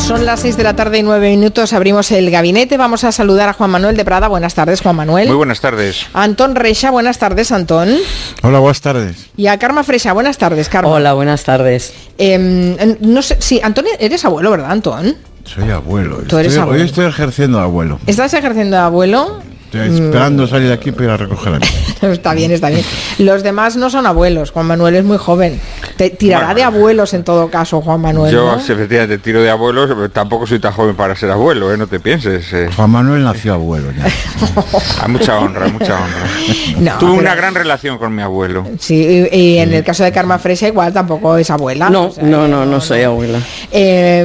Son las 6:09 p.m, abrimos el gabinete. Vamos a saludar a Juan Manuel de Prada. Buenas tardes, Juan Manuel. Muy buenas tardes. Antón Reixa, buenas tardes, Antón. Hola, buenas tardes. Y a Carme Freixa, buenas tardes, Carme. Hola, buenas tardes. No sé, sí, Antón, eres abuelo, ¿verdad, Antón? Soy abuelo. Abuelo. Hoy estoy ejerciendo de abuelo. ¿Estás ejerciendo de abuelo? Estoy esperando salir de aquí para ir a recoger a mí. Está bien, está bien. Los demás no son abuelos. Juan Manuel es muy joven. Te tirará de abuelos en todo caso, Juan Manuel. Yo, ¿no? efectivamente, tiro de abuelos, pero tampoco soy tan joven para ser abuelo, no te pienses. Juan Manuel nació abuelo ya. A mucha honra, mucha honra. No, Tuve pero... una gran relación con mi abuelo. Sí, y en el caso de Carme Freixa igual tampoco es abuela. No, o sea, no soy abuela.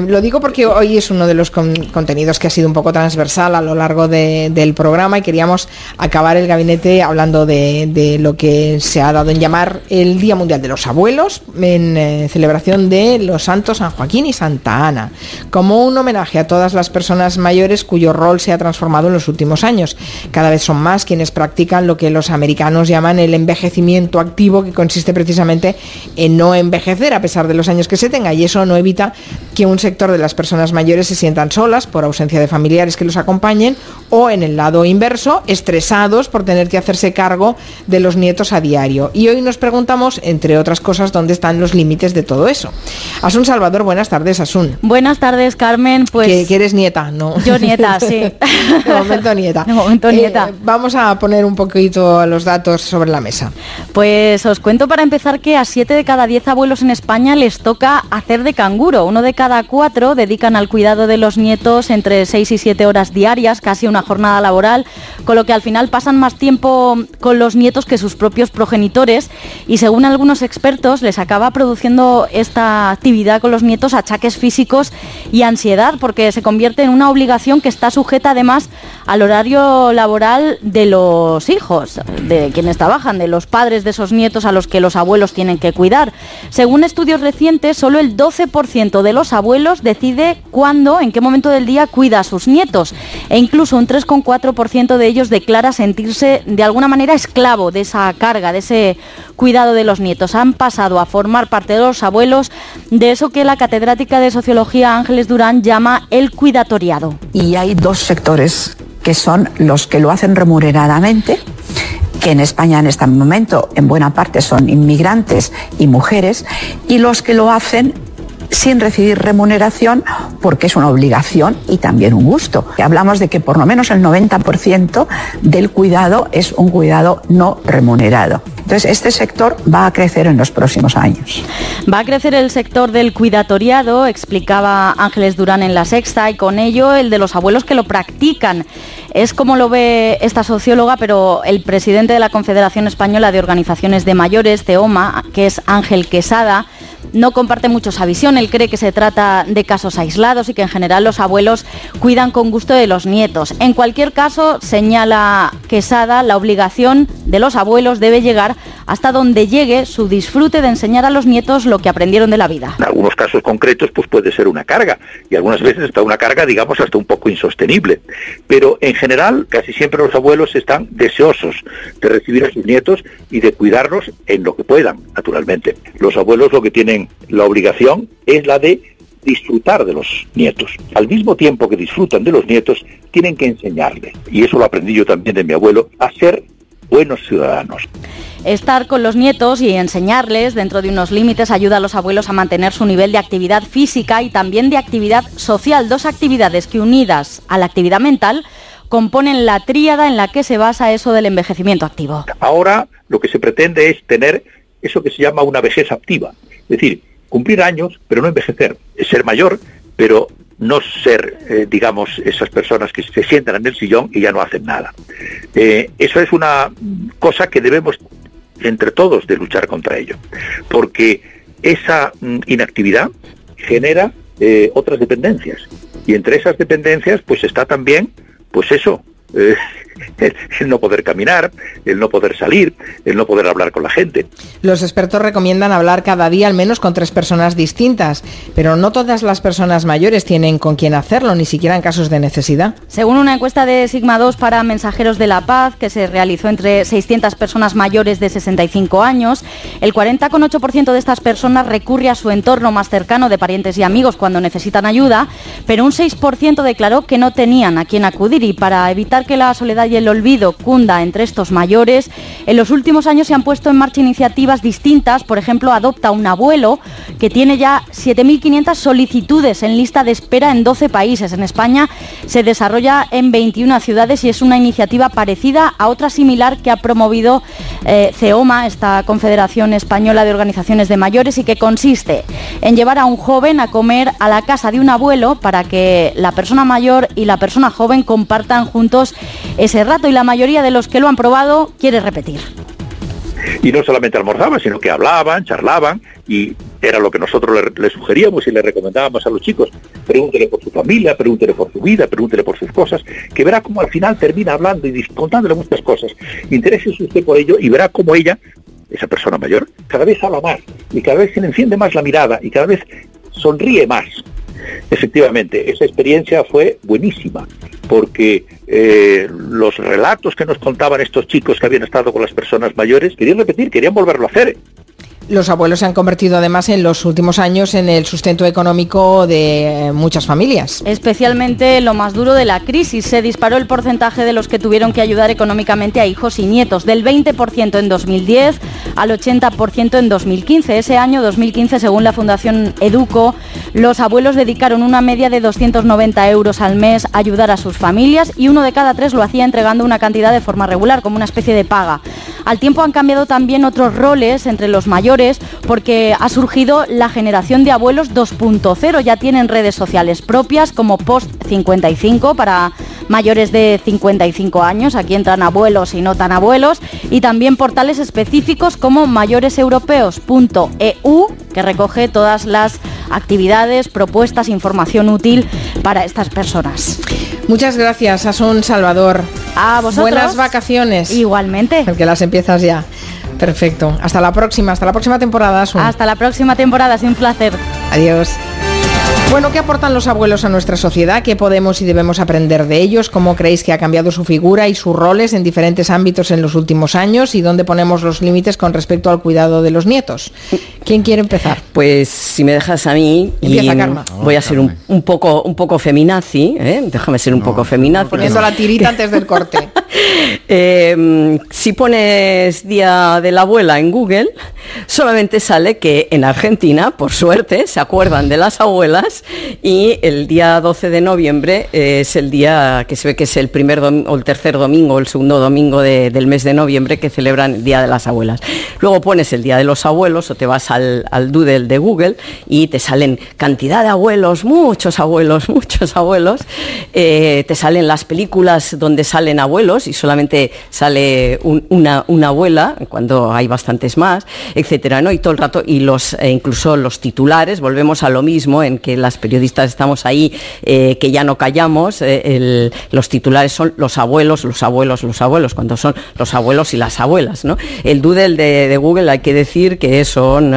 Lo digo porque hoy es uno de los contenidos que ha sido un poco transversal a lo largo del programa y queríamos acabar el gabinete hablando de lo que se ha dado en llamar el Día Mundial de los Abuelos, en celebración de los santos San Joaquín y Santa Ana, como un homenaje a todas las personas mayores cuyo rol se ha transformado en los últimos años. Cada vez son más quienes practican lo que los americanos llaman el envejecimiento activo, que consiste precisamente en no envejecer a pesar de los años que se tenga, y eso no evita que un sector de las personas mayores se sientan solas por ausencia de familiares que los acompañen, o en el lado inverso, estresados por tener que hacerse cargo de los nietos a diario. Y hoy nos preguntamos, entre otras cosas, dónde están los límites de todo eso. Asun Salvador, buenas tardes, Asun. Buenas tardes, Carmen. Pues que eres nieta, ¿no? Yo nieta, sí. De momento nieta. De momento nieta. Vamos a poner un poquito los datos sobre la mesa. Pues os cuento para empezar que a 7 de cada 10 abuelos en España les toca hacer de canguro. 1 de cada 4 dedican al cuidado de los nietos entre 6 y 7 horas diarias, casi una jornada laboral, con lo que al final pasan más tiempo con los nietos que sus propios progenitores, y según algunos expertos les acaba produciendo esta actividad con los nietos achaques físicos y ansiedad, porque se convierte en una obligación que está sujeta además al horario laboral de los hijos, de quienes trabajan, de los padres de esos nietos a los que los abuelos tienen que cuidar. Según estudios recientes, solo el 12% de los abuelos decide cuándo, en qué momento del día cuida a sus nietos, e incluso un 3,4% de ellos declara sentirse de alguna manera esclavo de esa carga, de ese cuidado de los nietos. Han pasado a formar parte de los abuelos de eso que la catedrática de Sociología Ángeles Durán llama el cuidatoriado. Y hay dos sectores que son los que lo hacen remuneradamente, que en España en este momento en buena parte son inmigrantes y mujeres, y los que lo hacen sin recibir remuneración porque es una obligación y también un gusto. Hablamos de que por lo menos el 90% del cuidado es un cuidado no remunerado. Entonces, este sector va a crecer en los próximos años. Va a crecer el sector del cuidatoriado, explicaba Ángeles Durán en La Sexta, y con ello el de los abuelos que lo practican. Es como lo ve esta socióloga, pero el presidente de la Confederación Española de Organizaciones de Mayores, CEOMA, que es Ángel Quesada, no comparte mucho esa visión. Él cree que se trata de casos aislados y que en general los abuelos cuidan con gusto de los nietos. En cualquier caso, señala Quesada, la obligación de los abuelos debe llegar hasta donde llegue su disfrute de enseñar a los nietos lo que aprendieron de la vida. En algunos casos concretos pues puede ser una carga, y algunas veces está una carga, digamos, hasta un poco insostenible. Pero en general, casi siempre los abuelos están deseosos de recibir a sus nietos y de cuidarlos en lo que puedan, naturalmente. Los abuelos lo que tienen la obligación es la de disfrutar de los nietos. Al mismo tiempo que disfrutan de los nietos, tienen que enseñarles, y eso lo aprendí yo también de mi abuelo, a ser buenos ciudadanos. Estar con los nietos y enseñarles dentro de unos límites ayuda a los abuelos a mantener su nivel de actividad física y también de actividad social, dos actividades que, unidas a la actividad mental, componen la tríada en la que se basa eso del envejecimiento activo. Ahora lo que se pretende es tener eso que se llama una vejez activa, es decir, cumplir años pero no envejecer, ser mayor pero no ser, digamos, esas personas que se sientan en el sillón y ya no hacen nada. Eso es una cosa que debemos entre todos de luchar contra ello, porque esa inactividad genera otras dependencias, y entre esas dependencias pues está también, pues eso, el no poder caminar, el no poder salir, el no poder hablar con la gente. Los expertos recomiendan hablar cada día al menos con 3 personas distintas, pero no todas las personas mayores tienen con quién hacerlo, ni siquiera en casos de necesidad. Según una encuesta de Sigma 2 para Mensajeros de la Paz, que se realizó entre 600 personas mayores de 65 años, el 40,8% de estas personas recurre a su entorno más cercano de parientes y amigos cuando necesitan ayuda, pero un 6% declaró que no tenían a quién acudir. Y para evitar que la soledad y el olvido cunda entre estos mayores, en los últimos años se han puesto en marcha iniciativas distintas. Por ejemplo, Adopta un Abuelo, que tiene ya 7.500 solicitudes en lista de espera en 12 países. En España se desarrolla en 21 ciudades y es una iniciativa parecida a otra similar que ha promovido CEOMA, esta Confederación Española de Organizaciones de Mayores, y que consiste en llevar a un joven a comer a la casa de un abuelo para que la persona mayor y la persona joven compartan juntos ese rato, y la mayoría de los que lo han probado quiere repetir. Y no solamente almorzaban, sino que hablaban, charlaban, y era lo que nosotros le sugeríamos y le recomendábamos a los chicos. Pregúntele por su familia, pregúntele por su vida, pregúntele por sus cosas, que verá cómo al final termina hablando y contándole muchas cosas. Interésese usted por ello y verá cómo ella, esa persona mayor, cada vez habla más, y cada vez se le enciende más la mirada, y cada vez sonríe más. Efectivamente, esa experiencia fue buenísima, porque los relatos que nos contaban estos chicos que habían estado con las personas mayores, querían repetir, querían volverlo a hacer. Los abuelos se han convertido además en los últimos años en el sustento económico de muchas familias. Especialmente lo más duro de la crisis. Se disparó el porcentaje de los que tuvieron que ayudar económicamente a hijos y nietos, del 20% en 2010 al 80% en 2015. Ese año, 2015, según la Fundación Educo, los abuelos dedicaron una media de 290 euros al mes a ayudar a sus familias, y 1 de cada 3 lo hacía entregando una cantidad de forma regular, como una especie de paga. Al tiempo han cambiado también otros roles entre los mayores, porque ha surgido la generación de abuelos 2.0. Ya tienen redes sociales propias como Post 55 para mayores de 55 años. Aquí entran abuelos y no tan abuelos. Y también portales específicos como mayoreseuropeos.eu, que recoge todas las actividades, propuestas, información útil para estas personas. Muchas gracias, Asun Salvador. A vosotros. Buenas vacaciones. Igualmente. Porque las empiezas ya. Perfecto. Hasta la próxima temporada, Asun. Hasta la próxima temporada, sin placer. Adiós. Bueno, ¿qué aportan los abuelos a nuestra sociedad? ¿Qué podemos y debemos aprender de ellos? ¿Cómo creéis que ha cambiado su figura y sus roles en diferentes ámbitos en los últimos años? ¿Y dónde ponemos los límites con respecto al cuidado de los nietos? ¿Quién quiere empezar? Pues si me dejas a mí, Empieza, Karma. Voy a ser un poco feminazi, ¿eh? Déjame ser un poco feminazi. Poniendo la tirita antes del corte. Si pones Día de la Abuela en Google, solamente sale que en Argentina, por suerte, se acuerdan de las abuelas, y el día 12 de noviembre es el día que se ve que es el primer o el tercer domingo o el segundo domingo del mes de noviembre, que celebran el Día de las Abuelas. Luego pones el Día de los Abuelos o te vas al Doodle de Google y te salen cantidad de abuelos, muchos abuelos, te salen las películas donde salen abuelos y solamente sale una abuela, cuando hay bastantes más, etcétera, ¿no? Y todo el rato, y incluso los titulares, volvemos a lo mismo, en que las periodistas estamos ahí, que ya no callamos, los titulares son los abuelos, cuando son los abuelos y las abuelas, ¿no? El Doodle de Google, hay que decir que son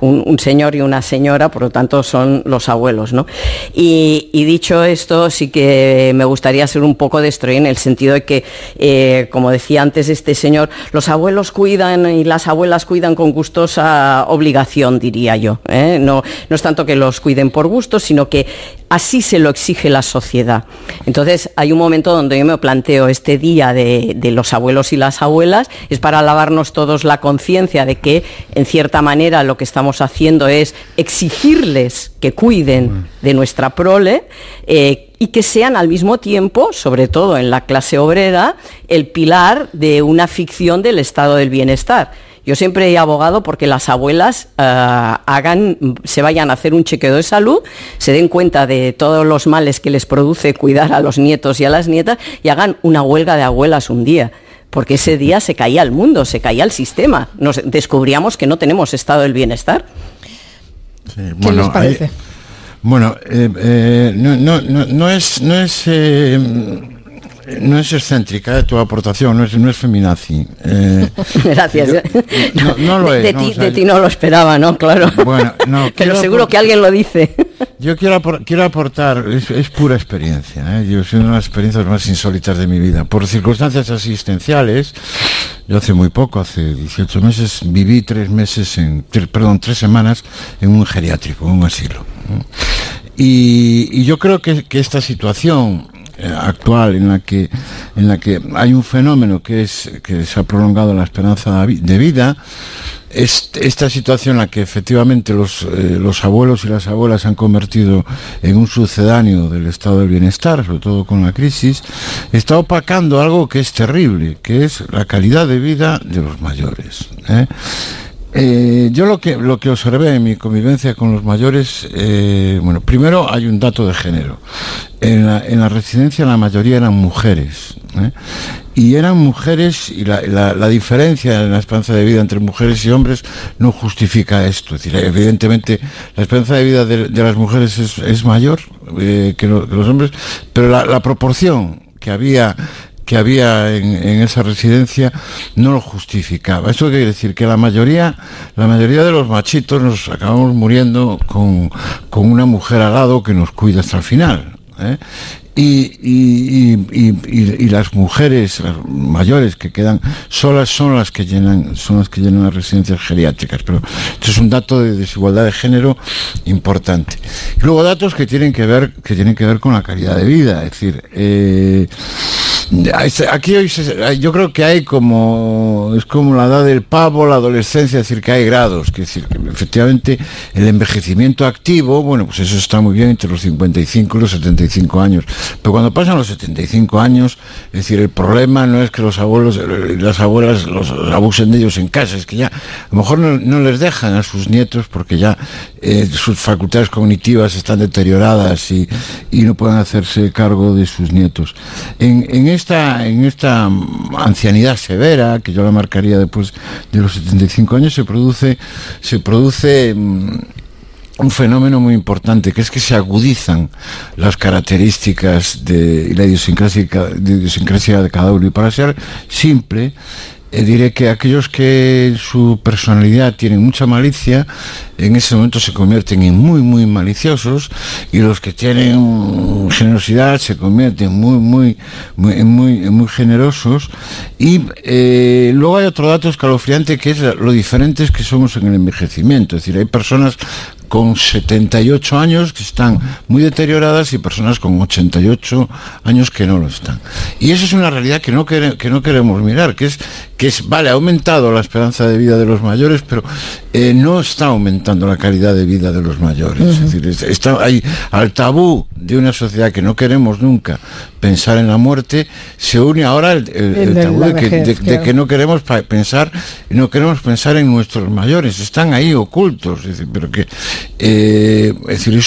un señor y una señora, por lo tanto son los abuelos, ¿no? Y dicho esto, sí que me gustaría ser un poco destroyer, en el sentido de que, como decía antes este señor, los abuelos cuidan y las abuelas cuidan con gustosa obligación, diría yo, ¿eh? No es tanto que los cuiden por gusto, sino que así se lo exige la sociedad. Entonces hay un momento donde yo me planteo este día de los abuelos y las abuelas, es para lavarnos todos la conciencia de que en cierta manera lo que estamos haciendo es exigirles que cuiden de nuestra prole, y que sean al mismo tiempo, sobre todo en la clase obrera, el pilar de una ficción del estado del bienestar. Yo siempre he abogado porque las abuelas se vayan a hacer un chequeo de salud, se den cuenta de todos los males que les produce cuidar a los nietos y a las nietas, y hagan una huelga de abuelas un día. Porque ese día se caía el mundo, se caía el sistema. Nos descubríamos que no tenemos estado del bienestar. Sí, ¿Qué les parece? No es no es excéntrica tu aportación, no es feminazi. Gracias. No lo es. De ti no lo esperaba, ¿no? Claro. Bueno, no, pero seguro que alguien lo dice. Yo quiero aportar, es pura experiencia, ¿eh? Yo soy una de las experiencias más insólitas de mi vida. Por circunstancias asistenciales, yo hace muy poco, hace 18 meses, viví 3 semanas en un geriátrico, en un asilo. Y yo creo que esta situación actual en la que hay un fenómeno que se ha prolongado la esperanza de vida, esta situación en la que efectivamente los abuelos y las abuelas se han convertido en un sucedáneo del estado del bienestar, sobre todo con la crisis, está opacando algo que es terrible, que es la calidad de vida de los mayores, ¿eh? Yo lo que observé en mi convivencia con los mayores, bueno, primero hay un dato de género. En la residencia la mayoría eran mujeres, ¿eh? Y eran mujeres, y la diferencia en la esperanza de vida entre mujeres y hombres no justifica esto. Es decir, evidentemente la esperanza de vida de las mujeres es mayor que los hombres, pero la proporción que había en esa residencia no lo justificaba. ¿Esto qué quiere decir? Que la mayoría de los machitos nos acabamos muriendo con una mujer al lado que nos cuida hasta el final, ¿eh? Y las mujeres, las mayores que quedan solas son las que llenan las residencias geriátricas. Pero esto es un dato de desigualdad de género importante. Y luego datos que tienen que ver con la calidad de vida. Es decir, aquí hoy yo creo que hay es como la edad del pavo, la adolescencia, es decir, que hay grados, que decir que efectivamente el envejecimiento activo, bueno, pues eso está muy bien entre los 55 y los 75 años, pero cuando pasan los 75 años, es decir, el problema no es que los abuelos y las abuelas los abusen de ellos en casa, es que ya a lo mejor no les dejan a sus nietos porque ya sus facultades cognitivas están deterioradas y no pueden hacerse cargo de sus nietos. En esta ancianidad severa, que yo la marcaría después de los 75 años, se produce un fenómeno muy importante, que es que se agudizan las características y la idiosincrasia de cada uno. Y para ser simple, diré que aquellos que su personalidad tienen mucha malicia, en ese momento se convierten en muy, muy maliciosos, y los que tienen generosidad se convierten muy generosos. Y luego hay otro dato escalofriante, que es lo diferentes que somos en el envejecimiento. Es decir, hay personas con 78 años que están muy deterioradas y personas con 88 años que no lo están. Y eso es una realidad que no queremos mirar, que es vale, ha aumentado la esperanza de vida de los mayores, pero no está aumentando la calidad de vida de los mayores. Es decir, hay al tabú de una sociedad que no queremos nunca pensar en la muerte, se une ahora el tabú de que no queremos pensar en nuestros mayores. Están ahí ocultos, es decir, pero que es decir,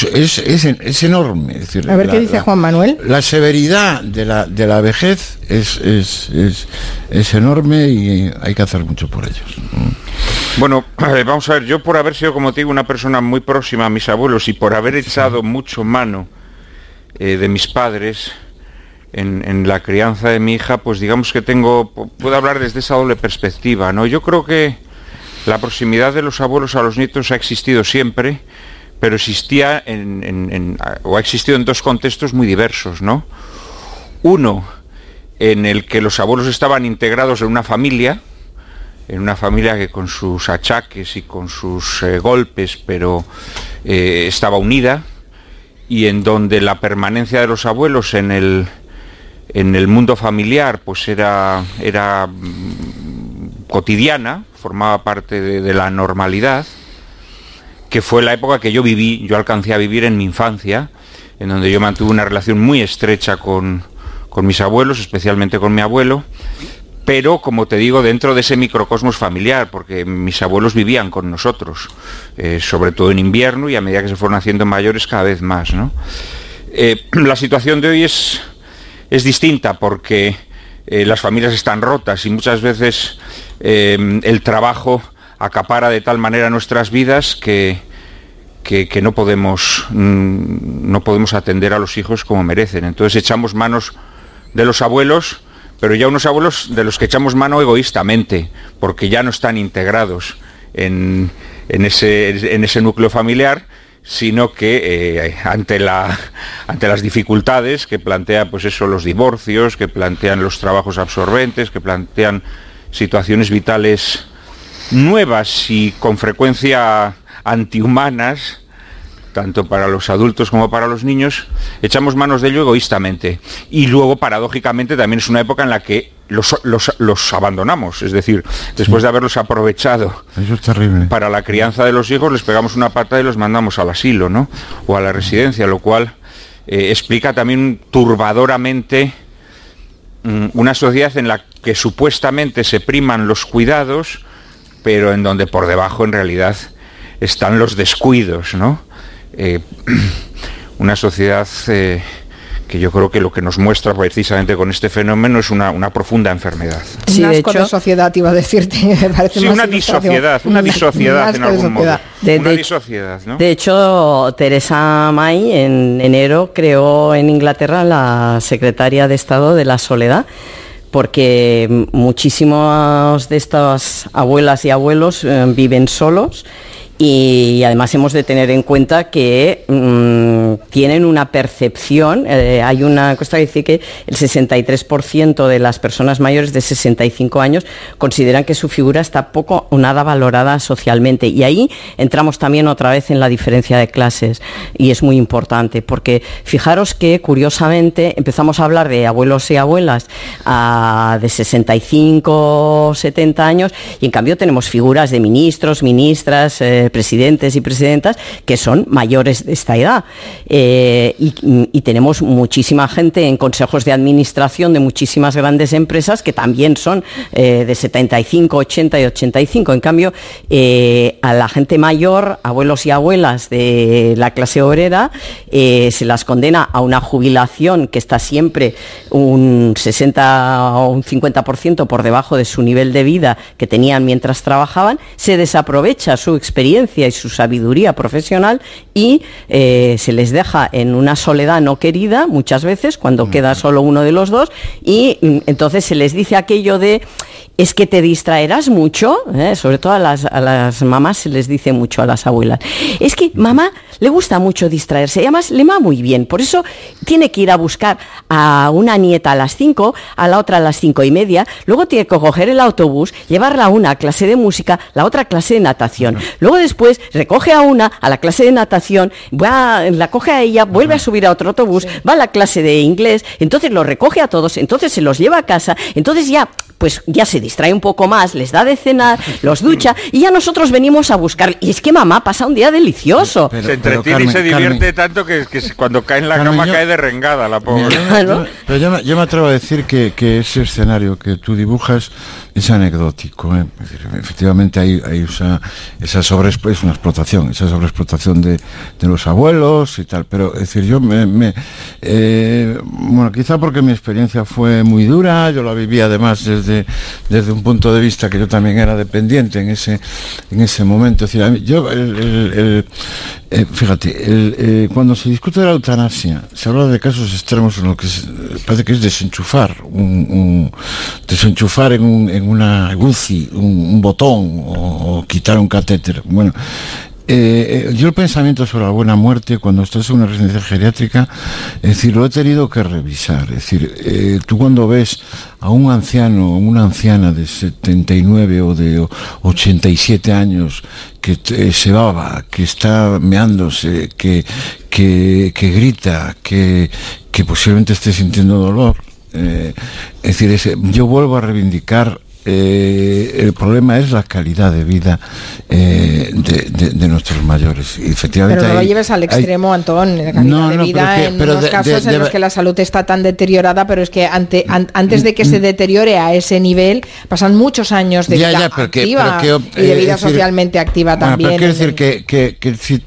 es enorme. Es decir, a ver qué dice Juan Manuel. La severidad de la vejez es enorme y hay que hacer mucho por ellos. Bueno, vamos a ver, yo por haber sido, como te digo, una persona muy próxima a mis abuelos y por haber echado mucho mano de mis padres en la crianza de mi hija, pues digamos que puedo hablar desde esa doble perspectiva, ¿no? Yo creo que la proximidad de los abuelos a los nietos ha existido siempre, pero existía ha existido en dos contextos muy diversos, ¿no? Uno, en el que los abuelos estaban integrados en una familia que con sus achaques y con sus golpes, pero estaba unida, y en donde la permanencia de los abuelos en el mundo familiar pues era cotidiana, formaba parte de la normalidad, que fue la época que yo alcancé a vivir en mi infancia, en donde yo mantuve una relación muy estrecha con mis abuelos, especialmente con mi abuelo, pero, como te digo, dentro de ese microcosmos familiar, porque mis abuelos vivían con nosotros, sobre todo en invierno, y a medida que se fueron haciendo mayores cada vez más, ¿no? La situación de hoy es distinta, porque las familias están rotas y muchas veces el trabajo acapara de tal manera nuestras vidas que no podemos atender a los hijos como merecen. Entonces echamos manos de los abuelos, pero ya unos abuelos de los que echamos mano egoístamente, porque ya no están integrados en ese núcleo familiar, sino que ante las dificultades que plantea, pues eso, los divorcios, que plantean los trabajos absorbentes, que plantean situaciones vitales nuevas y con frecuencia antihumanas, tanto para los adultos como para los niños, echamos manos de ello egoístamente. Y luego, paradójicamente, también es una época en la que los abandonamos, es decir, después de haberlos aprovechado. Eso es terrible. Para la crianza de los hijos, les pegamos una pata y los mandamos al asilo, ¿no? O a la residencia, lo cual explica también turbadoramente una sociedad en la que supuestamente se priman los cuidados, pero en donde por debajo en realidad están los descuidos, ¿no? Una sociedad que yo creo que lo que nos muestra precisamente con este fenómeno es una profunda enfermedad. Sí, un asco de sociedad, iba a decirte. Me parece sí, más una disociedad en algún modo. Una disociedad, ¿no? De hecho, Theresa May en enero creó en Inglaterra la Secretaria de Estado de la Soledad, porque muchísimos de estas abuelas y abuelos viven solos. Y además hemos de tener en cuenta que tienen una percepción, hay una cosa que dice que el 63% de las personas mayores de 65 años consideran que su figura está poco o nada valorada socialmente, y ahí entramos también otra vez en la diferencia de clases, y es muy importante, porque fijaros que curiosamente empezamos a hablar de abuelos y abuelas de 65 o 70 años, y en cambio tenemos figuras de ministros, ministras, presidentes y presidentas que son mayores de esta edad, y tenemos muchísima gente en consejos de administración de muchísimas grandes empresas que también son de 75, 80 y 85. En cambio, a la gente mayor, abuelos y abuelas de la clase obrera, se las condena a una jubilación que está siempre un 60 o un 50% por debajo de su nivel de vida que tenían mientras trabajaban. Se desaprovecha su experiencia y su sabiduría profesional y se les deja en una soledad no querida muchas veces cuando queda solo uno de los dos, y entonces se les dice aquello de: es que te distraerás mucho, sobre todo a las mamás se les dice mucho, a las abuelas, es que mamá le gusta mucho distraerse, y además le va muy bien, por eso tiene que ir a buscar a una nieta a las 5, a la otra a las 5:30, luego tiene que coger el autobús, llevarla a una clase de música, la otra clase de natación, luego después recoge a una a la clase de natación, la coge a ella, vuelve a subir a otro autobús, va a la clase de inglés, entonces los recoge a todos, entonces se los lleva a casa, entonces ya se distrae un poco más, les da de cenar, los ducha, y ya nosotros venimos a buscar. Y es que mamá pasa un día delicioso. Se entretiene y se divierte tanto que cuando cae en la cama cae derrengada la pobre. Pero yo me atrevo a decir que ese escenario que tú dibujas es anecdótico. Es decir, efectivamente hay esa sobreexplotación de los abuelos y tal. Pero es decir, yo bueno, quizá porque mi experiencia fue muy dura, yo la viví además desde un punto de vista que yo también era dependiente en ese momento. Es decir, fíjate, cuando se discute de la eutanasia se habla de casos extremos en lo que parece que es desenchufar en una UCI un botón o quitar un catéter. Bueno, yo el pensamiento sobre la buena muerte cuando estás en una residencia geriátrica, es decir, lo he tenido que revisar. Es decir, tú cuando ves a un anciano o una anciana de 79 o de 87 años que se baba, que está meándose, que grita, que posiblemente esté sintiendo dolor, es decir, yo vuelvo a reivindicar el problema es la calidad de vida de nuestros mayores. Y efectivamente, pero no lo lleves al extremo, Antón, la calidad de vida en unos casos en los que la salud está tan deteriorada, pero es que antes de que se deteriore a ese nivel pasan muchos años de vida activa y de vida socialmente activa también. Pero quiero decir que si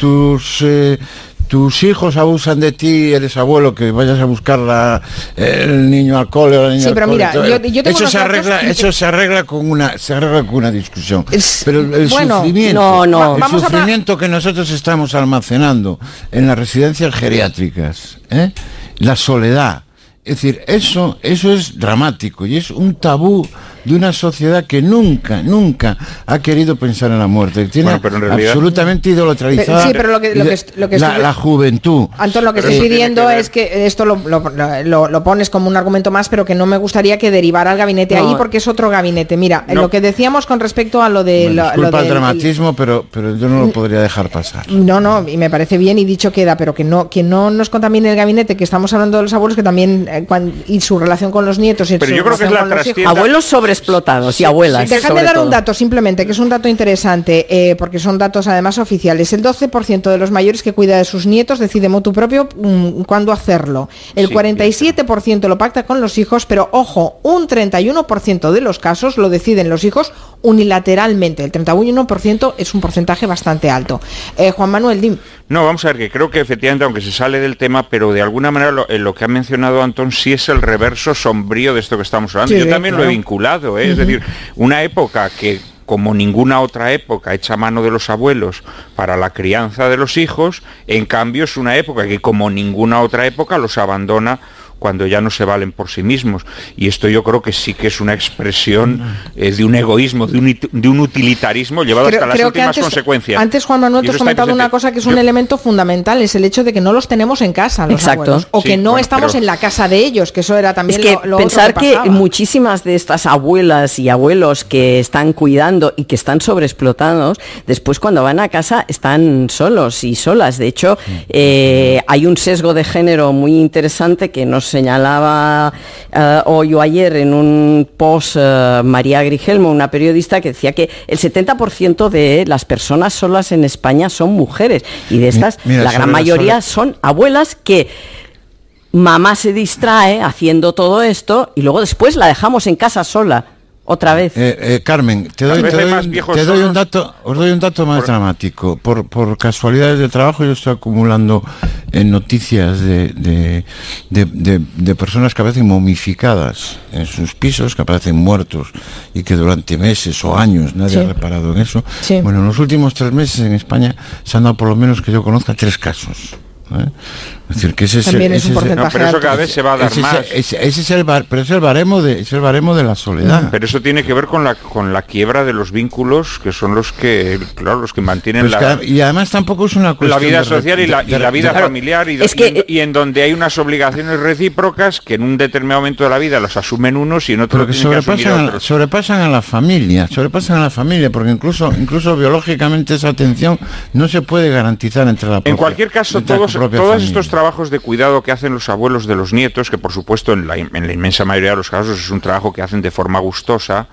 tus hijos abusan de ti, eres abuelo, que vayas a buscar el niño al cole o la niña al cole. Mira, yo tengo eso se arregla con una discusión. Pero el sufrimiento que nosotros estamos almacenando en las residencias geriátricas, la soledad, Es decir, eso es dramático y es un tabú de una sociedad que nunca ha querido pensar en la muerte. Tiene pero en realidad, absolutamente idolatrada la juventud. Antón, lo que estoy pidiendo es que esto lo pones como un argumento más, pero que no me gustaría que derivara el gabinete ahí, porque es otro gabinete. Mira, lo que decíamos con respecto a lo de... Disculpa el dramatismo, pero yo no lo podría dejar pasar. No, y me parece bien y dicho queda, pero que no nos contamine el gabinete, que estamos hablando de los abuelos, que también, y su relación con los nietos. Pero yo creo que es la trastienda. Abuelos sobreexplotados y abuelas. Dejadme dar un dato simplemente, que es un dato interesante, porque son datos además oficiales. El 12% de los mayores que cuida de sus nietos decide motu propio cuándo hacerlo. El 47% lo pacta con los hijos, pero ojo, un 31% de los casos lo deciden los hijos unilateralmente. El 31% es un porcentaje bastante alto. Juan Manuel, dime. No, vamos a ver, que creo que efectivamente, aunque se sale del tema, pero de alguna manera lo que ha mencionado Antón sí es el reverso sombrío de esto que estamos hablando. Yo también lo he vinculado, es decir, una época que, como ninguna otra época, echa mano de los abuelos para la crianza de los hijos, en cambio es una época que, como ninguna otra época, los abandona cuando ya no se valen por sí mismos. Y esto yo creo que sí que es una expresión de un egoísmo, de un utilitarismo llevado hasta las últimas consecuencias. Antes, Juan Manuel, te has comentado una cosa que es un elemento fundamental, es el hecho de que no los tenemos en casa, los abuelos, o que no estamos en la casa de ellos, que eso era también lo pensar otro que pasaba. Que muchísimas de estas abuelas y abuelos que están cuidando y que están sobreexplotados, después cuando van a casa están solos y solas. De hecho, hay un sesgo de género muy interesante que nos señalaba hoy o ayer en un post María Grigelmo, una periodista, que decía que el 70% de las personas solas en España son mujeres, y de estas la gran mayoría son abuelas que mamá se distrae haciendo todo esto y luego después la dejamos en casa sola. Otra vez. Carmen, te doy un dato, os doy un dato más dramático. Por casualidades de trabajo, yo estoy acumulando noticias de personas que aparecen momificadas en sus pisos, que aparecen muertos y que durante meses o años nadie ha reparado en eso. Sí. Bueno, en los últimos 3 meses en España se han dado, por lo menos que yo conozca, 3 casos. Es decir, que ese también es un porcentaje pero eso cada vez se va a dar más. Ese es el baremo de la soledad. Pero eso tiene que ver con la quiebra de los vínculos, que son los que mantienen y además tampoco es una cuestión la vida social y la vida familiar, y en donde hay unas obligaciones recíprocas que en un determinado momento de la vida las asumen unos y en otro que sobrepasan a la familia, porque incluso biológicamente esa atención no se puede garantizar entre la propia. En cualquier caso, todos estos trabajos de cuidado que hacen los abuelos de los nietos, que por supuesto en la inmensa mayoría de los casos es un trabajo que hacen de forma gustosa,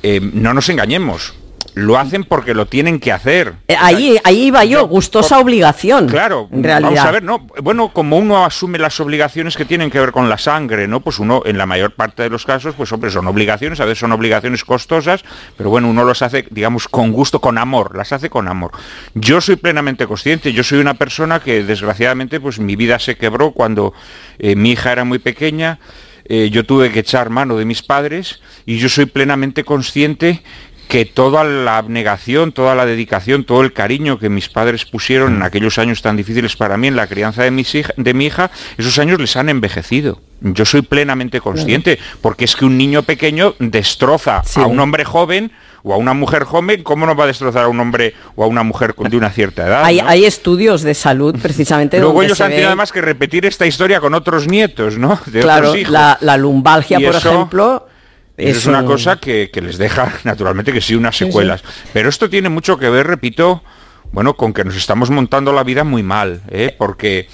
no nos engañemos, lo hacen porque lo tienen que hacer. Ahí iba yo, gustosa obligación. Claro, en realidad. Vamos a ver, ¿no? Bueno, como uno asume las obligaciones que tienen que ver con la sangre, ¿no? Pues uno, en la mayor parte de los casos, pues hombre, son obligaciones, a veces son obligaciones costosas, pero bueno, uno las hace, digamos, con gusto, con amor, las hace con amor. Yo soy plenamente consciente, yo soy una persona que desgraciadamente, pues mi vida se quebró cuando mi hija era muy pequeña, yo tuve que echar mano de mis padres, y yo soy plenamente consciente que toda la abnegación, toda la dedicación, todo el cariño que mis padres pusieron en aquellos años tan difíciles para mí en la crianza de mi hija, esos años les han envejecido. Yo soy plenamente consciente, porque es que un niño pequeño destroza a un hombre joven o a una mujer joven. ¿Cómo no va a destrozar a un hombre o a una mujer de una cierta edad? Hay estudios de salud precisamente. Luego ellos han tenido además que repetir esta historia con otros nietos, ¿no? De otros hijos. La lumbalgia, por ejemplo. Es una cosa que les deja, naturalmente, que sí, unas secuelas. Pero esto tiene mucho que ver, repito, bueno, con que nos estamos montando la vida muy mal, porque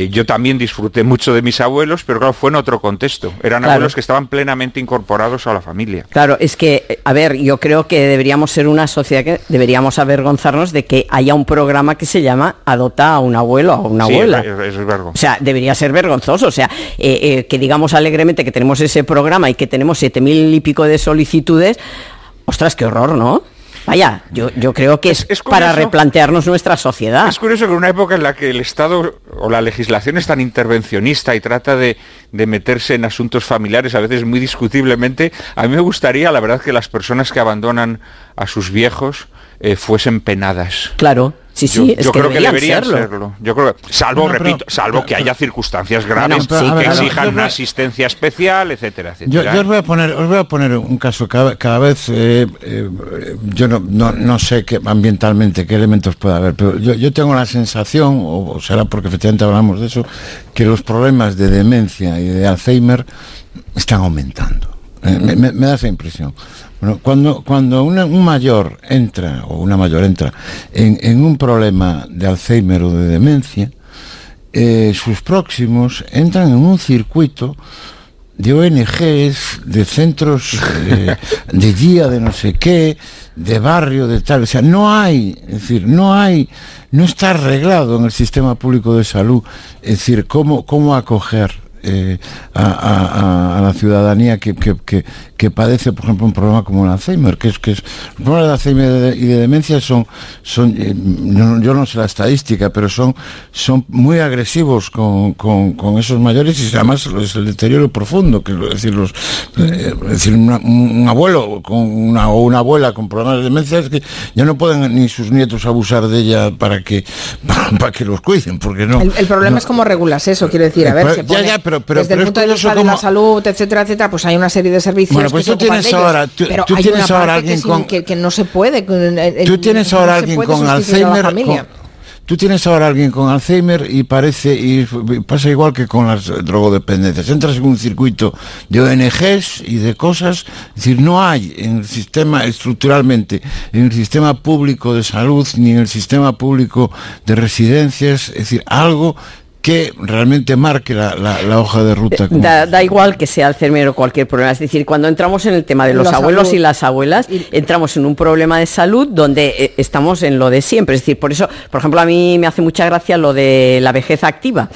yo también disfruté mucho de mis abuelos, pero claro, fue en otro contexto. Eran abuelos que estaban plenamente incorporados a la familia. Claro, es que, a ver, yo creo que deberíamos ser una sociedad que deberíamos avergonzarnos de que haya un programa que se llama Adopta a un abuelo o a una abuela. Eso es vergonzoso. O sea, debería ser vergonzoso. O sea, que digamos alegremente que tenemos ese programa y que tenemos 7.000 y pico de solicitudes. Ostras, qué horror, ¿no? Vaya, yo creo que es curioso, para replantearnos nuestra sociedad. Es curioso que en una época en la que el Estado o la legislación es tan intervencionista y trata de meterse en asuntos familiares, a veces muy discutiblemente, a mí me gustaría, la verdad, que las personas que abandonan a sus viejos fuesen penadas. Claro. Sí, yo creo que deberían serlo. Yo creo, salvo que haya circunstancias graves que exijan una asistencia especial, etcétera, etcétera. Yo os voy a poner un caso. Cada vez yo no sé ambientalmente qué elementos puede haber, pero yo tengo la sensación, o será porque efectivamente hablamos de eso, que los problemas de demencia y de Alzheimer están aumentando. Me da esa impresión. Bueno, cuando un mayor entra, o una mayor entra en un problema de Alzheimer o de demencia, sus próximos entran en un circuito de ONGs, de centros de guía de no sé qué, de barrio, de tal. O sea, no está arreglado en el sistema público de salud, es decir, cómo acoger a la ciudadanía que padece, por ejemplo, un problema como el Alzheimer, que es los problemas de Alzheimer y de demencia son yo no sé la estadística, pero son muy agresivos con esos mayores, y además es el deterioro profundo, que es decir, un abuelo o una abuela con problemas de demencia, es que ya no pueden ni sus nietos abusar de ella para que los cuiden, porque no. El problema es cómo regulas eso, quiero decir, a ver, se pone, pero desde el punto de vista de la salud, etcétera, pues hay una serie de servicios. Bueno, pues tú tienes ahora, pero tú tienes ahora alguien que no se puede. Tú tienes ahora alguien con Alzheimer. Tú tienes ahora alguien con Alzheimer y pasa igual que con las drogodependencias. Entras en un circuito de ONGs y de cosas, es decir, no hay en el sistema estructuralmente, en el sistema público de salud ni en el sistema público de residencias, es decir, algo que realmente marque la hoja de ruta. Da igual que sea Alzheimer o cualquier problema, es decir, cuando entramos en el tema de los abuelos y las abuelas, entramos en un problema de salud donde estamos en lo de siempre, es decir, por eso, por ejemplo, a mí me hace mucha gracia lo de la vejez activa,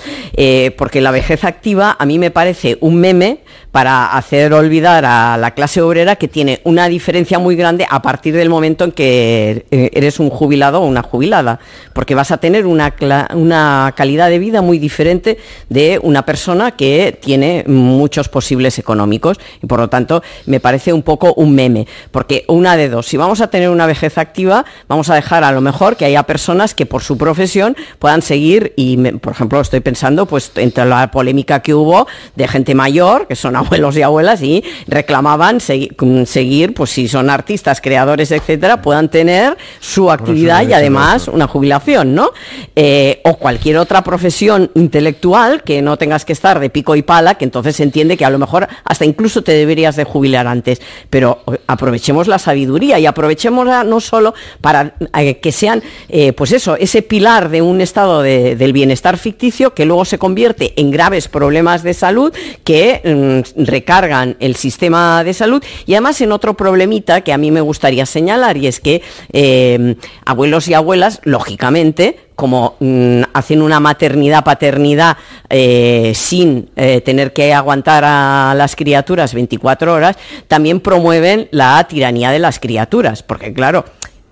porque la vejez activa a mí me parece un meme para hacer olvidar a la clase obrera que tiene una diferencia muy grande a partir del momento en que eres un jubilado o una jubilada, porque vas a tener una calidad de vida muy diferente de una persona que tiene muchos posibles económicos, y por lo tanto me parece un poco un meme, porque una de dos, si vamos a tener una vejez activa, vamos a dejar a lo mejor que haya personas que por su profesión puedan seguir, por ejemplo estoy pensando pues entre la polémica que hubo de gente mayor, que son abuelos y abuelas, y reclamaban seguir, pues si son artistas, creadores, etcétera, puedan tener su actividad y además una jubilación, ¿no? O cualquier otra profesión intelectual que no tengas que estar de pico y pala, que entonces se entiende que a lo mejor hasta incluso te deberías de jubilar antes, pero aprovechemos la sabiduría y aprovechémosla no solo para que sean, pues eso, ese pilar de un estado del bienestar ficticio que luego se convierte en graves problemas de salud que recargan el sistema de salud, y además en otro problemita que a mí me gustaría señalar, y es que abuelos y abuelas, lógicamente, como hacen una maternidad-paternidad sin tener que aguantar a las criaturas 24 horas, también promueven la tiranía de las criaturas, porque claro,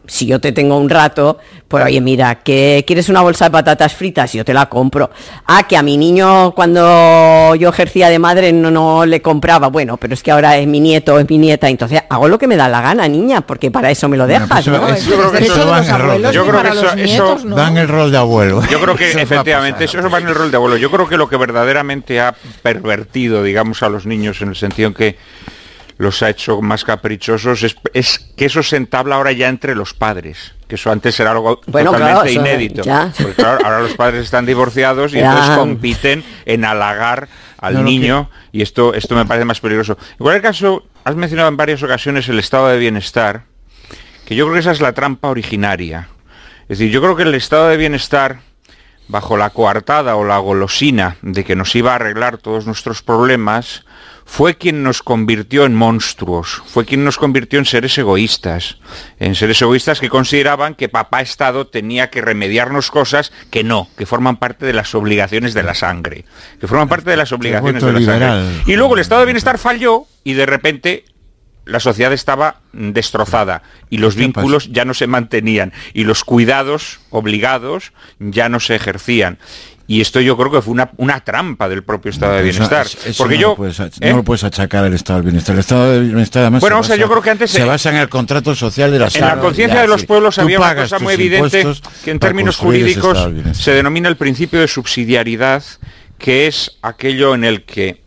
si yo te tengo un rato, pues oye, mira, ¿que quieres una bolsa de patatas fritas? Yo te la compro. Que a mi niño cuando yo ejercía de madre no le compraba. Bueno, pero es que ahora es mi nieto, es mi nieta, entonces hago lo que me da la gana, niña, porque para eso me lo dejas, ¿no? Yo creo que eso va en el rol de abuelo. Yo creo que efectivamente eso va en el rol de abuelo. Yo creo que lo que verdaderamente ha pervertido, digamos, a los niños en el sentido en que los ha hecho más caprichosos es que eso se entabla ahora ya entre los padres, que eso antes era algo totalmente inédito, porque claro, ahora los padres están divorciados y entonces compiten en halagar al niño, y esto me parece más peligroso. En cualquier caso, has mencionado en varias ocasiones el estado de bienestar, que yo creo que esa es la trampa originaria. Es decir, yo creo que el estado de bienestar, bajo la coartada o la golosina de que nos iba a arreglar todos nuestros problemas, fue quien nos convirtió en monstruos, fue quien nos convirtió en seres egoístas que consideraban que papá Estado tenía que remediarnos cosas que forman parte de las obligaciones de la sangre, Y luego el estado de bienestar falló y de repente la sociedad estaba destrozada y los vínculos ya no se mantenían y los cuidados obligados ya no se ejercían. Y esto yo creo que fue una trampa del propio estado de bienestar. Porque no lo puedes achacar al estado del bienestar. El estado del bienestar además yo creo que antes se basa en el contrato social de la En la conciencia de los pueblos había una cosa muy evidente que en términos jurídicos se denomina el principio de subsidiariedad, que es aquello en el que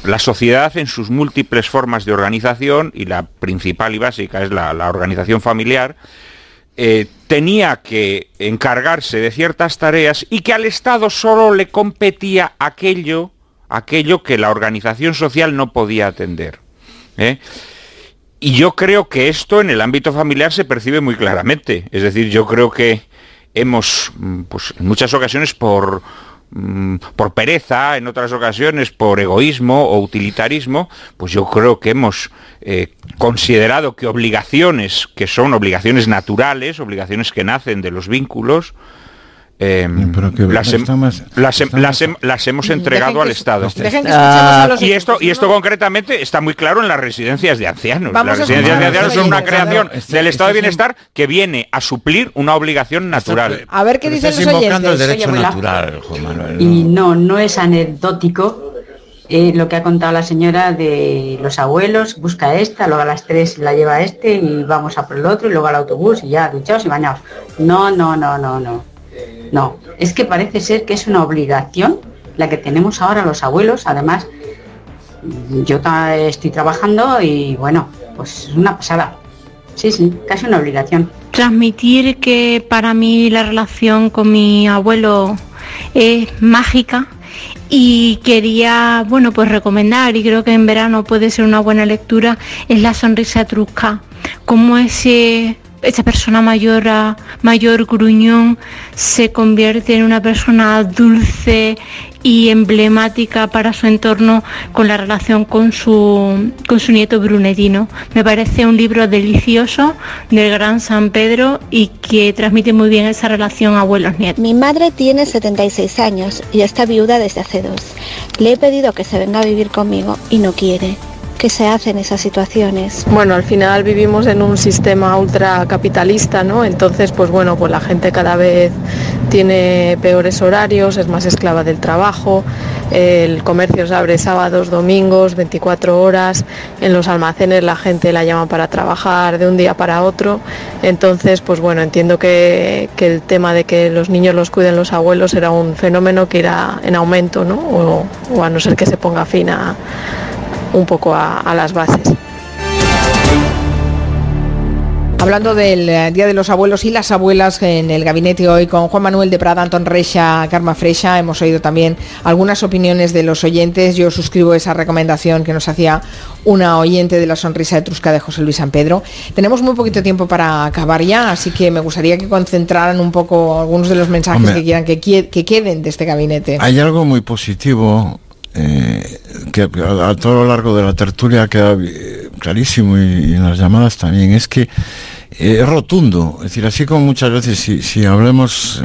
la sociedad en sus múltiples formas de organización, y la principal y básica es la organización familiar, tenía que encargarse de ciertas tareas y que al Estado solo le competía aquello que la organización social no podía atender. Y yo creo que esto en el ámbito familiar se percibe muy claramente. Es decir, yo creo que hemos, pues en muchas ocasiones por pereza, en otras ocasiones por egoísmo o utilitarismo, pues yo creo que hemos considerado que obligaciones que son obligaciones naturales, obligaciones que nacen de los vínculos, las hemos entregado al Estado. Y esto concretamente está muy claro en las residencias de ancianos. Las residencias de ancianos son una creación del Estado de bienestar que viene a suplir una obligación natural. A ver qué dicen los oyentes. El derecho natural, Juan Manuel, y no es anecdótico lo que ha contado la señora de los abuelos. Busca esta, luego a las 3 la lleva y vamos a por el otro, y luego al autobús y ya duchados y bañados. No, es que parece ser que es una obligación la que tenemos ahora los abuelos. Además, yo estoy trabajando y bueno, pues es una pasada. Sí, casi una obligación. Transmitir que para mí la relación con mi abuelo es mágica, y quería, pues recomendar, y creo que en verano puede ser una buena lectura, es La sonrisa etrusca. Como esa persona mayor gruñón se convierte en una persona dulce y emblemática para su entorno con la relación con su nieto Brunetino. Me parece un libro delicioso del gran San Pedro y que transmite muy bien esa relación abuelos-nietos. Mi madre tiene 76 años y está viuda desde hace 2. Le he pedido que se venga a vivir conmigo y no quiere. ¿Qué se hace en esas situaciones? Bueno, al final vivimos en un sistema ultracapitalista, ¿no? Entonces, pues la gente cada vez tiene peores horarios, es más esclava del trabajo, el comercio se abre sábados, domingos, 24 horas, en los almacenes la gente la llama para trabajar de un día para otro. Entonces, entiendo que el tema de que los niños los cuiden los abuelos era un fenómeno que irá en aumento, ¿no? O a no ser que se ponga fin un poco a las bases. Hablando del Día de los Abuelos y las Abuelas en el gabinete hoy con Juan Manuel de Prada, Antón Reixa, Carme Freixa, hemos oído también algunas opiniones de los oyentes. Yo suscribo esa recomendación que nos hacía una oyente de La sonrisa etrusca de José Luis San Pedro. Tenemos muy poquito tiempo para acabar ya, así que me gustaría que concentraran un poco algunos de los mensajes que quieran que queden de este gabinete. Hay algo muy positivo que a todo lo largo de la tertulia queda clarísimo, y en las llamadas también, es que es rotundo. Es decir, así como muchas veces si hablemos,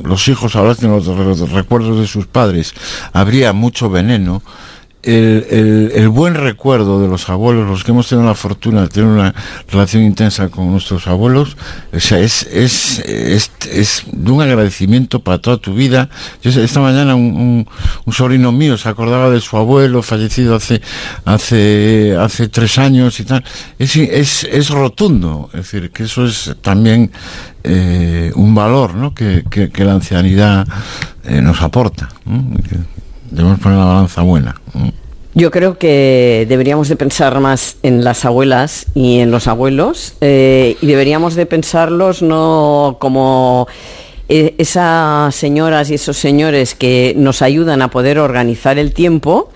los hijos hablasen los recuerdos de sus padres, habría mucho veneno. El buen recuerdo de los abuelos, los que hemos tenido la fortuna de tener una relación intensa con nuestros abuelos, o sea, es de un agradecimiento para toda tu vida. Esta mañana un sobrino mío se acordaba de su abuelo fallecido hace 3 años y tal. Es rotundo. Es decir, que eso es también un valor, ¿no? que la ancianidad nos aporta, ¿no? Debemos poner la balanza buena. Yo creo que deberíamos de pensar más en las abuelas y en los abuelos, y deberíamos de pensarlos no como esas señoras y esos señores que nos ayudan a poder organizar el tiempo,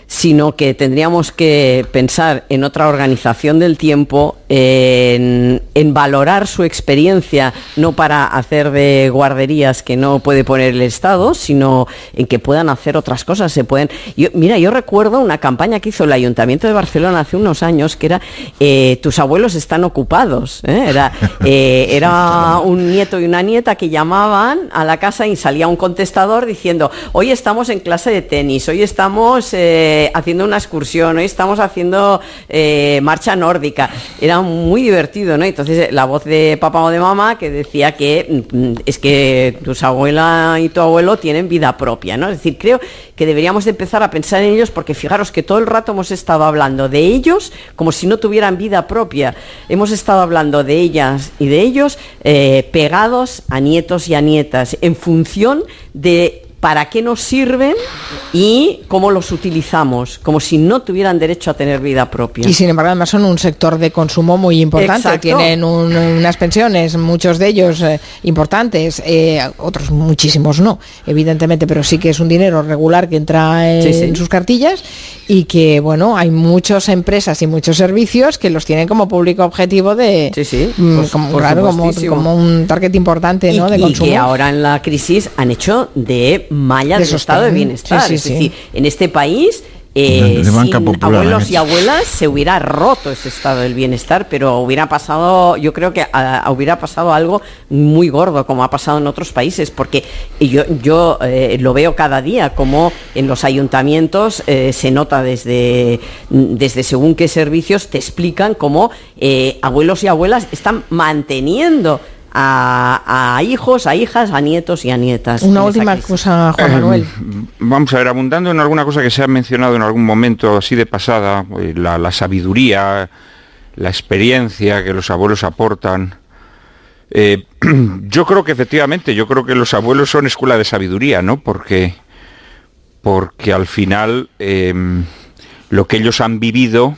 sino que tendríamos que pensar en otra organización del tiempo, en valorar su experiencia, no para hacer de guarderías que no puede poner el Estado, sino en que puedan hacer otras cosas. Yo recuerdo una campaña que hizo el Ayuntamiento de Barcelona hace unos años, que era tus abuelos están ocupados, era un nieto y una nieta que llamaban a la casa y salía un contestador diciendo: hoy estamos en clase de tenis, hoy estamos haciendo una excursión, hoy estamos haciendo marcha nórdica. Era muy divertido, ¿no? Entonces la voz de papá o de mamá que decía que es que tus abuela y tu abuelo tienen vida propia, ¿no? Es decir, creo que deberíamos de empezar a pensar en ellos, porque fijaros que todo el rato hemos estado hablando de ellos como si no tuvieran vida propia. Hemos estado hablando de ellas y de ellos pegados a nietos y a nietas en función de para qué nos sirven y cómo los utilizamos, como si no tuvieran derecho a tener vida propia. Y sin embargo, además son un sector de consumo muy importante. Exacto. Tienen unas pensiones, muchos de ellos importantes, otros muchísimos no, evidentemente, pero sí que es un dinero regular que entra en sus cartillas, y que, bueno, hay muchas empresas y muchos servicios que los tienen como público objetivo de... como un target importante, ¿no?, de consumo. Y que ahora en la crisis han hecho de malla del estado de bienestar. Es decir, en este país sin abuelos y abuelas se hubiera roto ese estado del bienestar, pero hubiera pasado, yo creo que hubiera pasado algo muy gordo, como ha pasado en otros países, porque yo lo veo cada día, como en los ayuntamientos se nota desde según qué servicios te explican cómo abuelos y abuelas están manteniendo a hijos, a hijas, a nietos y a nietas. Una última cosa, Juan Manuel. Vamos a ver, abundando en alguna cosa que se ha mencionado en algún momento así de pasada, la sabiduría, la experiencia que los abuelos aportan. Yo creo que efectivamente, los abuelos son escuela de sabiduría, ¿no? Porque al final lo que ellos han vivido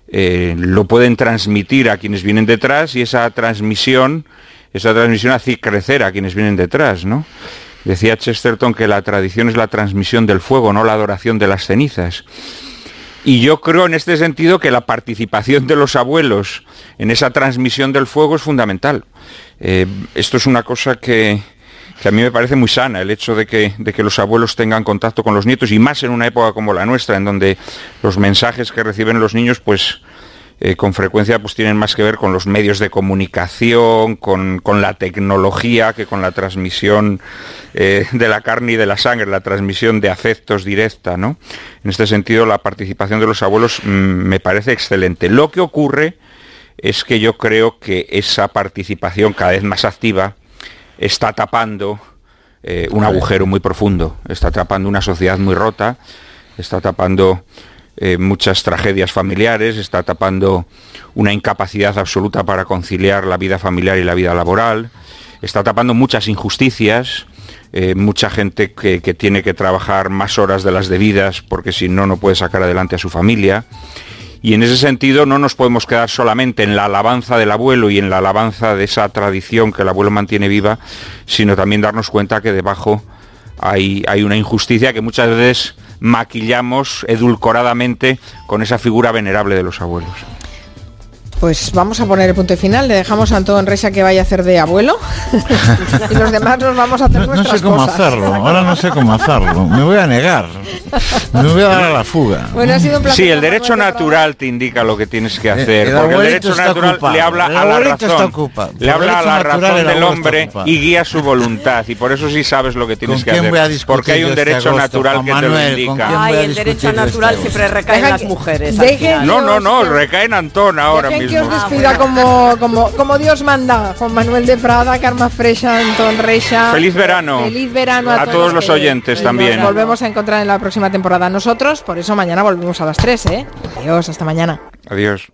lo pueden transmitir a quienes vienen detrás, y esa transmisión hace crecer a quienes vienen detrás, ¿no? Decía Chesterton que la tradición es la transmisión del fuego, no la adoración de las cenizas. Y yo creo en este sentido que la participación de los abuelos en esa transmisión del fuego es fundamental. Esto es una cosa que a mí me parece muy sana, el hecho de que los abuelos tengan contacto con los nietos, y más en una época como la nuestra, en donde los mensajes que reciben los niños, pues con frecuencia pues tienen más que ver con los medios de comunicación, con la tecnología, que con la transmisión de la carne y de la sangre, la transmisión de afectos directa, ¿no? En este sentido, la participación de los abuelos me parece excelente. Lo que ocurre es que yo creo que esa participación cada vez más activa está tapando un agujero muy profundo, está tapando una sociedad muy rota, está tapando muchas tragedias familiares, está tapando una incapacidad absoluta para conciliar la vida familiar y la vida laboral, está tapando muchas injusticias, mucha gente que tiene que trabajar más horas de las debidas porque si no, no puede sacar adelante a su familia. Y en ese sentido no nos podemos quedar solamente en la alabanza del abuelo y en la alabanza de esa tradición que el abuelo mantiene viva, sino también darnos cuenta que debajo hay una injusticia que muchas veces maquillamos edulcoradamente con esa figura venerable de los abuelos. Pues vamos a poner el punto final. Le dejamos a Antón Reixa que vaya a hacer de abuelo y los demás nos vamos a hacer nuestras cosas. No sé cómo hacerlo, ahora no sé cómo hacerlo. Me voy a negar, me voy a dar a la fuga. Bueno, ha sido un placer. Sí, el derecho natural te indica lo que tienes que hacer, porque el derecho natural le habla a la razón, le habla a la razón del hombre y guía su voluntad, y por eso sí sabes lo que tienes que hacer, porque hay un derecho natural que te lo indica. Ay, el derecho natural siempre recae en las mujeres. No, recae en Antón ahora mismo. Que os despida como Dios manda. Juan Manuel de Prada, Carme Freixa, Antón Reixa. Feliz verano. Feliz verano a todos los oyentes también. Nos volvemos a encontrar en la próxima temporada nosotros, por eso mañana volvemos a las 3, ¿eh? Adiós, hasta mañana. Adiós.